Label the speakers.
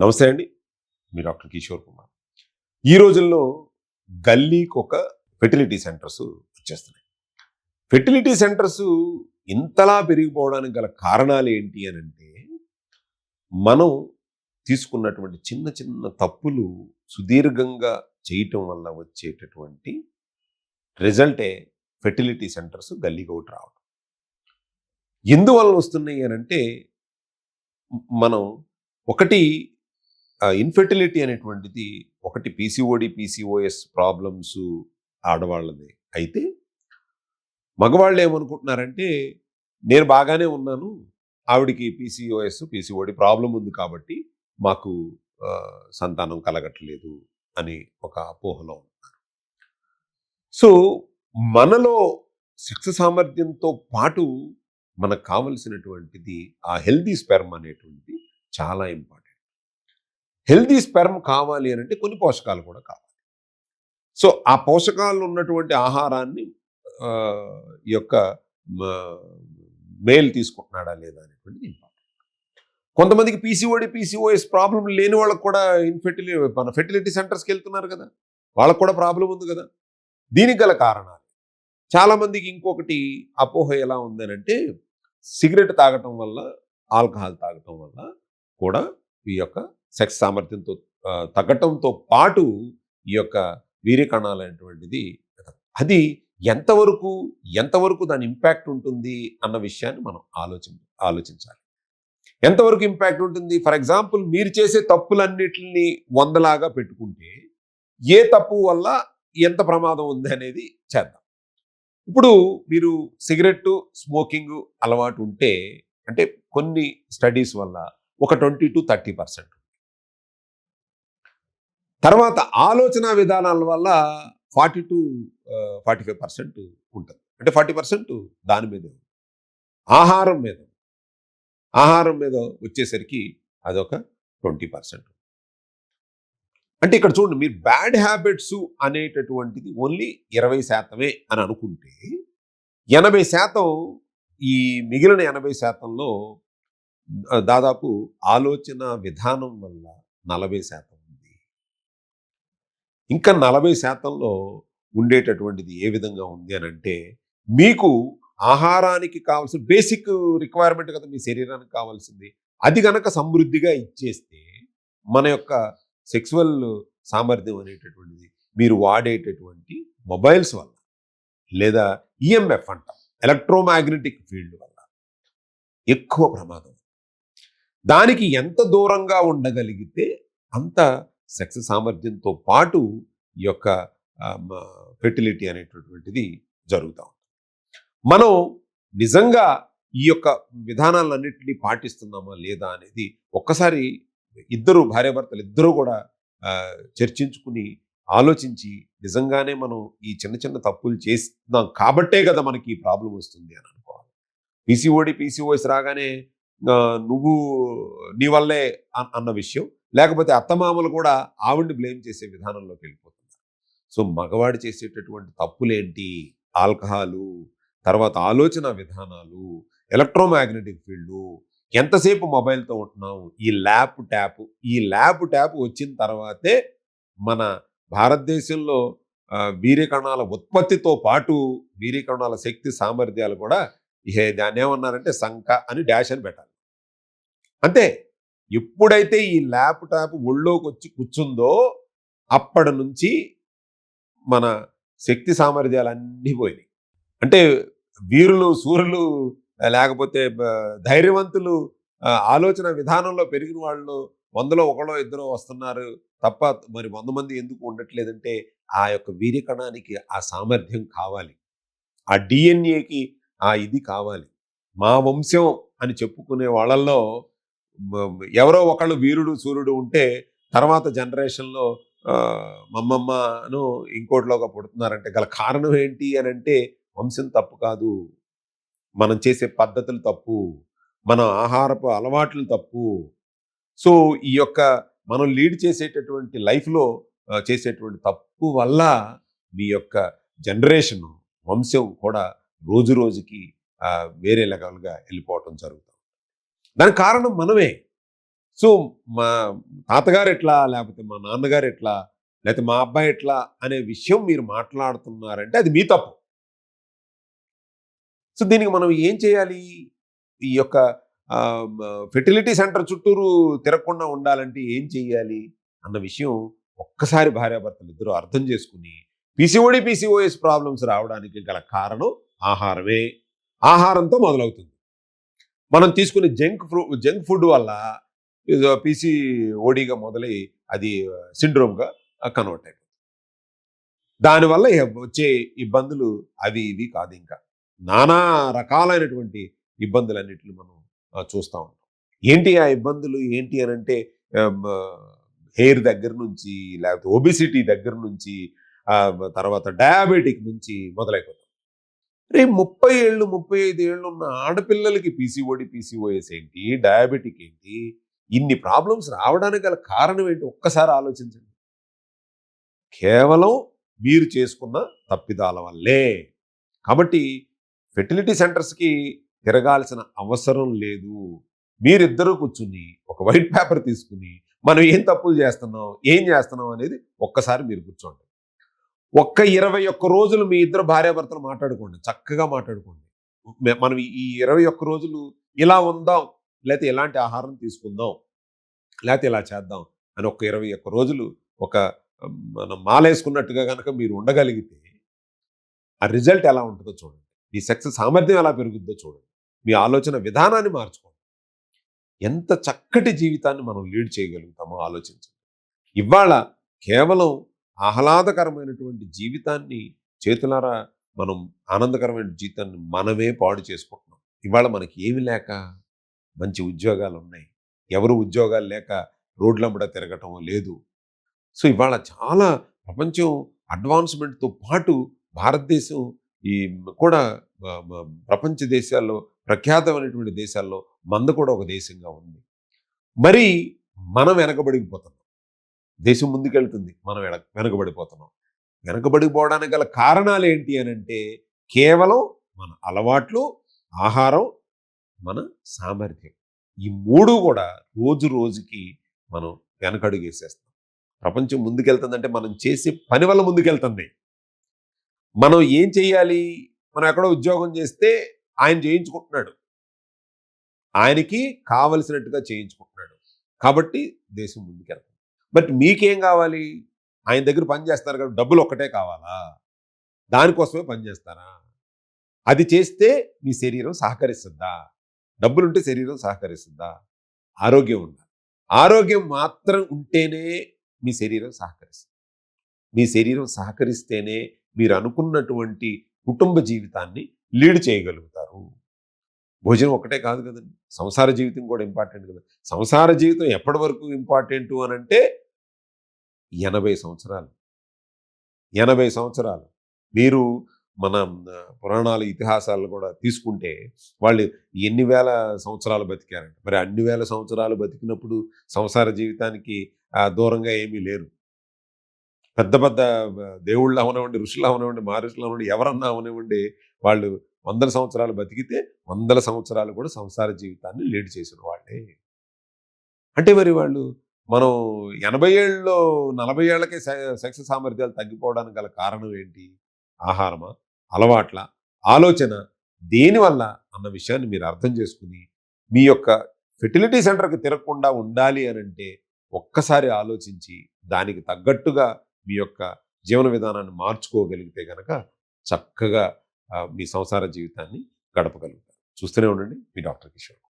Speaker 1: నమస్తే అండి. మీ డాక్టర్ కిషోర్ కుమార్. ఈ రోజుల్లో గల్లీకొక ఫెర్టిలిటీ సెంటర్స్ వచ్చేస్తున్నాయి. ఫెర్టిలిటీ సెంటర్స్ ఇంతలా పెరిగిపోవడానికి గల కారణాలు ఏంటి అనంటే, మనం తీసుకున్నటువంటి చిన్న చిన్న తప్పులు సుదీర్ఘంగా చేయటం వల్ల వచ్చేటటువంటి రిజల్టే ఫెర్టిలిటీ సెంటర్స్ గల్లీకొకటి రావడం. ఎందువలన వస్తున్నాయి అనంటే, మనం ఒకటి ఇన్ఫెర్టిలిటీ అనేటువంటిది ఒకటి పీసీఓడి, పీసీఓఎస్ ప్రాబ్లమ్స్ ఆడవాళ్ళది. అయితే మగవాళ్ళు ఏమనుకుంటున్నారంటే, నేను బాగానే ఉన్నాను, ఆవిడికి పీసీఓఎస్, పీసీఓడి ప్రాబ్లం ఉంది కాబట్టి మాకు సంతానం కలగట్లేదు అని ఒక అపోహలో ఉన్నారు. సో మనలో సెక్స్ సామర్థ్యంతో పాటు మనకు కావలసినటువంటిది ఆ హెల్దీ స్పెర్మ్ అనేటువంటిది చాలా ఇంపార్టెంట్. హెల్దీ స్పెర్మ్ కావాలి అని అంటే కొన్ని పోషకాలు కూడా కావాలి. సో ఆ పోషకాలు ఉన్నటువంటి ఆహారాన్ని ఈ యొక్క మేల్ తీసుకుంటున్నాడా లేదా అనేటువంటిది ఇంపార్టెంట్. కొంతమందికి పీసీఓడి, పీసీఓఎస్ ప్రాబ్లం లేని వాళ్ళకు కూడా మన ఫెర్టిలిటీ సెంటర్స్కి వెళ్తున్నారు కదా, వాళ్ళకు కూడా ప్రాబ్లం ఉంది కదా. దీనికి గల కారణాలు చాలామందికి ఇంకొకటి అపోహ ఎలా ఉందనంటే, సిగరెట్ తాగటం వల్ల, ఆల్కహాల్ తాగటం వల్ల కూడా ఈ యొక్క సెక్స్ సామర్థ్యంతో తగ్గటంతో పాటు ఈ యొక్క వీర్య కణాలు అనేటువంటిది అది ఎంతవరకు దాని ఇంపాక్ట్ ఉంటుంది అన్న విషయాన్ని మనం ఆలోచించాలి. ఎంతవరకు ఇంపాక్ట్ ఉంటుంది? ఫర్ ఎగ్జాంపుల్, మీరు చేసే తప్పులన్నిటిని 100లాగా పెట్టుకుంటే ఏ తప్పు వల్ల ఎంత ప్రమాదం ఉంది అనేది చేద్దాం. ఇప్పుడు మీరు సిగరెట్ స్మోకింగ్ అలవాటు ఉంటే, అంటే కొన్ని స్టడీస్ వల్ల ఒక 20-30%, తర్వాత ఆలోచన విధానాల వల్ల 40-45% ఉంటుంది. అంటే 40% దాని మీదే ఉంది. ఆహారం మీద వచ్చేసరికి అదొక 20%. అంటే ఇక్కడ చూడండి, మీరు బ్యాడ్ హ్యాబిట్స్ అనేటటువంటిది ఓన్లీ 20% అని అనుకుంటే, 80% ఈ మిగిలిన 80%లో దాదాపు ఆలోచన విధానం వల్ల 40% ఉంది. ఇంకా 40%లో ఉండేటటువంటిది ఏ విధంగా ఉంది అని అంటే, మీకు ఆహారానికి కావాల్సిన బేసిక్ రిక్వైర్మెంట్ కదా మీ శరీరానికి కావాల్సింది, అది గనక సమృద్ధిగా ఇచ్చేస్తే మన యొక్క సెక్సువల్ సామర్థ్యం అనేటటువంటిది మీరు వాడేటటువంటి మొబైల్స్ వల్ల, లేదా ఈఎంఎఫ్ అంటాం, ఎలక్ట్రోమాగ్నెటిక్ ఫీల్డ్ వల్ల ఎక్కువ ప్రమాదం. దానికి ఎంత దూరంగా ఉండగలిగితే అంత సెక్స్ సామర్థ్యంతో పాటు ఈ యొక్క ఫెర్టిలిటీ అనేటటువంటిది జరుగుతూ ఉంటుంది. మనం నిజంగా ఈ యొక్క విధానాలన్నింటినీ పాటిస్తున్నామా లేదా అనేది ఒక్కసారి భార్యాభర్తలు ఇద్దరు కూడా చర్చించుకుని ఆలోచించి, నిజంగానే మనం ఈ చిన్న చిన్న తప్పులు చేస్తున్నాం కాబట్టే కదా మనకి ఈ ప్రాబ్లం వస్తుంది అని అనుకోవాలి. పీసీఓడి, పీసీఓఎస్ రాగానే నువ్వు నీ వల్లే అన్న విషయం, లేకపోతే అత్తమామలు కూడా ఆవిడ్ని బ్లేమ్ చేసే విధానంలోకి వెళ్ళిపోతున్నారు. సో మగవాడు చేసేటటువంటి తప్పులేంటి? ఆల్కహాలు, తర్వాత ఆలోచన విధానాలు, ఎలక్ట్రోమాగ్నెటిక్ ఫీల్డ్, ఎంతసేపు మొబైల్తో ఉంటున్నాం, ఈ ల్యాప్ ట్యాప్ వచ్చిన తర్వాతే మన భారతదేశంలో వీర్యకణాల ఉత్పత్తితో పాటు వీర్యకణాల శక్తి సామర్థ్యాలు కూడా దాన్ని ఏమన్నారంటే సంక అని డాష్ అని పెట్టాలి. అంతే. ఎప్పుడైతే ఈ ల్యాప్ టాప్ ఒళ్ళోకి వచ్చి కూర్చుందో అప్పటి నుంచి మన శక్తి సామర్థ్యాలన్నీ పోయినాయి. అంటే వీరులు, సూర్యులు, లేకపోతే ధైర్యవంతులు, ఆలోచన విధానంలో పెరిగిన వాళ్ళు 100లో 1-2 వస్తున్నారు తప్ప మరి 100 మంది ఎందుకు ఉండట్లేదంటే, ఆ యొక్క వీర్యకణానికి ఆ సామర్థ్యం కావాలి, ఆ డిఎన్ఏకి ఆ ఇది కావాలి. మా వంశం అని చెప్పుకునే వాళ్ళల్లో ఎవరో ఒకళ్ళు వీరుడు, సూర్యుడు ఉంటే తర్వాత జనరేషన్లో మమ్మమ్మను ఇంకోటిలోగా పుడుతున్నారంటే గల కారణం ఏంటి అని అంటే, వంశం తప్పు కాదు, మనం చేసే పద్ధతులు తప్పు, మన ఆహారపు అలవాట్లు తప్పు. సో ఈ యొక్క మనం లీడ్ చేసేటటువంటి లైఫ్లో చేసేటువంటి తప్పు వల్ల మీ యొక్క జనరేషన్, వంశం కూడా రోజు రోజుకి వేరే లెవెల్గా వెళ్ళిపోవటం జరుగుతుంది. దానికి కారణం మనమే. సో మా తాతగారు ఎట్లా, లేకపోతే మా నాన్నగారు ఎట్లా, లేకపోతే మా అబ్బాయి ఎట్లా అనే విషయం మీరు మాట్లాడుతున్నారంటే అది మీ తప్పు. సో దీనికి మనం ఏం చేయాలి? ఈ యొక్క ఫెర్టిలిటీ సెంటర్ చుట్టూరు తిరగకుండా ఉండాలంటే ఏం చేయాలి అన్న విషయం ఒక్కసారి భార్యాభర్తలు ఇద్దరు అర్థం చేసుకుని, పీసీఓడి, పీసీఓఎస్ ప్రాబ్లమ్స్ రావడానికి గల కారణం ఆహారమే. ఆహారంతో మొదలవుతుంది. మనం తీసుకునే జంక్ ఫుడ్ వల్ల పీసీఓడిగా మొదలై అది సిండ్రోమ్గా కన్వర్ట్ అయిపోతుంది. దానివల్ల వచ్చే ఇబ్బందులు అవి ఇవి కాదు, ఇంకా నానా రకాలైనటువంటి ఇబ్బందులన్నిటిని మనం చూస్తూ ఉంటాం. ఏంటి ఆ ఇబ్బందులు ఏంటి అని అంటే, హెయిర్ దగ్గర నుంచి, లేకపోతే ఒబిసిటీ దగ్గర నుంచి, తర్వాత డయాబెటిక్ నుంచి మొదలైపోతాం. రే 30 ఏళ్ళు 35 ఏళ్ళు ఉన్న ఆడపిల్లలకి పీసీఓడి, పీసీఓఎస్ ఏంటి, డయాబెటిక్ ఏంటి, ఇన్ని ప్రాబ్లమ్స్ రావడానికి గల కారణం ఏంటి ఒక్కసారి ఆలోచించండి. కేవలం మీరు చేసుకున్న తప్పిదాల వల్లే. కాబట్టి ఫెర్టిలిటీ సెంటర్స్కి తిరగాల్సిన అవసరం లేదు. మీరిద్దరూ కూర్చుని ఒక వైట్ పేపర్ తీసుకుని మనం ఏం తప్పులు చేస్తున్నాం, ఏం చేస్తున్నాం అనేది ఒక్కసారి మీరు కూర్చోండి. ఒక్క 21 రోజులు మీ ఇద్దరు భార్యాభర్తలు మాట్లాడుకోండి, చక్కగా మాట్లాడుకోండి. మనం ఈ 21 రోజులు ఇలా ఉందాం, లేకపోతే ఎలాంటి ఆహారం తీసుకుందాం, లేకపోతే ఇలా చేద్దాం అని ఒక 21 రోజులు ఒక మనం మాలేసుకున్నట్టుగా కనుక మీరు ఉండగలిగితే ఆ రిజల్ట్ ఎలా ఉంటుందో చూడండి. మీ సెక్స్ సామర్థ్యం ఎలా పెరుగుద్దో చూడండి. మీ ఆలోచన విధానాన్ని మార్చుకోండి. ఎంత చక్కటి జీవితాన్ని మనం లీడ్ చేయగలుగుతామో ఆలోచించండి. ఇవాళ కేవలం ఆహ్లాదకరమైనటువంటి జీవితాన్ని చేతులారా మనం ఆనందకరమైన జీవితాన్ని మనమే పాడు చేసుకుంటున్నాం. ఇవాళ మనకి ఏమి లేక మంచి ఉద్యోగాలు ఉన్నాయి. ఎవరు ఉద్యోగాలు లేక రోడ్లమ్మడ తిరగటం లేదు. సో ఇవాళ చాలా ప్రపంచం అడ్వాన్స్మెంట్తో పాటు భారతదేశం ఈ కూడా ప్రపంచ దేశాల్లో ప్రఖ్యాతమైనటువంటి దేశాల్లో మంద కూడా ఒక దేశంగా ఉంది. మరి మనం వెనకబడిపోతున్నాం. దేశం ముందుకెళ్తుంది, మనం వెనకబడిపోతున్నాం. వెనకబడిపోవడానికి గల కారణాలు ఏంటి అని అంటే కేవలం మన అలవాట్లు, ఆహారం, మన సామర్థ్యం. ఈ మూడు కూడా రోజు రోజుకి మనం వెనకడుగేసేస్తాం. ప్రపంచం ముందుకెళ్తుందంటే మనం చేసే పని వల్ల ముందుకెళ్తుంది. మనం ఏం చేయాలి? మనం ఎక్కడో ఉద్యోగం చేస్తే ఆయన చేయించుకుంటున్నాడు, ఆయనకి కావలసినట్టుగా చేయించుకుంటున్నాడు, కాబట్టి దేశం ముందుకెళ్తుంది. బట్ మీకేం కావాలి? ఆయన దగ్గర పని చేస్తారు కదా, డబ్బులు ఒక్కటే కావాలా? దానికోసమే పని చేస్తారా? అది చేస్తే మీ శరీరం సహకరిస్తుందా? డబ్బులుంటే శరీరం సహకరిస్తుందా? ఆరోగ్యం ఉండాలి. ఆరోగ్యం మాత్రం ఉంటేనే మీ శరీరం సహకరిస్తుంది. మీ శరీరం సహకరిస్తేనే మీరు అనుకున్నటువంటి కుటుంబ జీవితాన్ని లీడ్ చేయగలుగుతారు. భోజనం ఒకటే కాదు కదండి, సంసార జీవితం కూడా ఇంపార్టెంట్ కదా. సంసార జీవితం ఎప్పటి వరకు ఇంపార్టెంట్ అని అంటే 80 సంవత్సరాలు. 80 సంవత్సరాలు. మీరు మన పురాణాలు, ఇతిహాసాలు కూడా తీసుకుంటే వాళ్ళు ఎన్ని వేల సంవత్సరాలు బతికారంట. మరి అన్ని వేల సంవత్సరాలు బతికినప్పుడు సంసార జీవితానికి దూరంగా ఏమీ లేరు. పెద్ద పెద్ద దేవుళ్ళు అవనివ్వండి, ఋషులు అవనివ్వండి, మహర్షులు అవనివ్వండి, ఎవరన్నా అవనివ్వండి, వాళ్ళు 100 సంవత్సరాలు బతికితే 100 సంవత్సరాలు కూడా సంసార జీవితాన్ని లీడ్ చేసిన వాళ్ళే. అంటే మరి వాళ్ళు మనం 80 ఏళ్ళలో 40 ఏళ్లకే సెక్స్ సామర్థ్యాలు తగ్గిపోవడానికి గల కారణం ఏంటి? ఆహారమా, అలవాట్ల, ఆలోచన, దేనివల్ల అన్న విషయాన్ని మీరు అర్థం చేసుకుని మీ యొక్క ఫెర్టిలిటీ సెంటర్కి తిరగకుండా ఉండాలి అని అంటే ఒక్కసారి ఆలోచించి దానికి తగ్గట్టుగా మీ యొక్క జీవన విధానాన్ని మార్చుకోగలిగితే గనక చక్కగా మీ సంసార జీవితాన్ని గడపగలుగుతారు. చూస్తూనే ఉండండి మీ డాక్టర్ కిషోర్.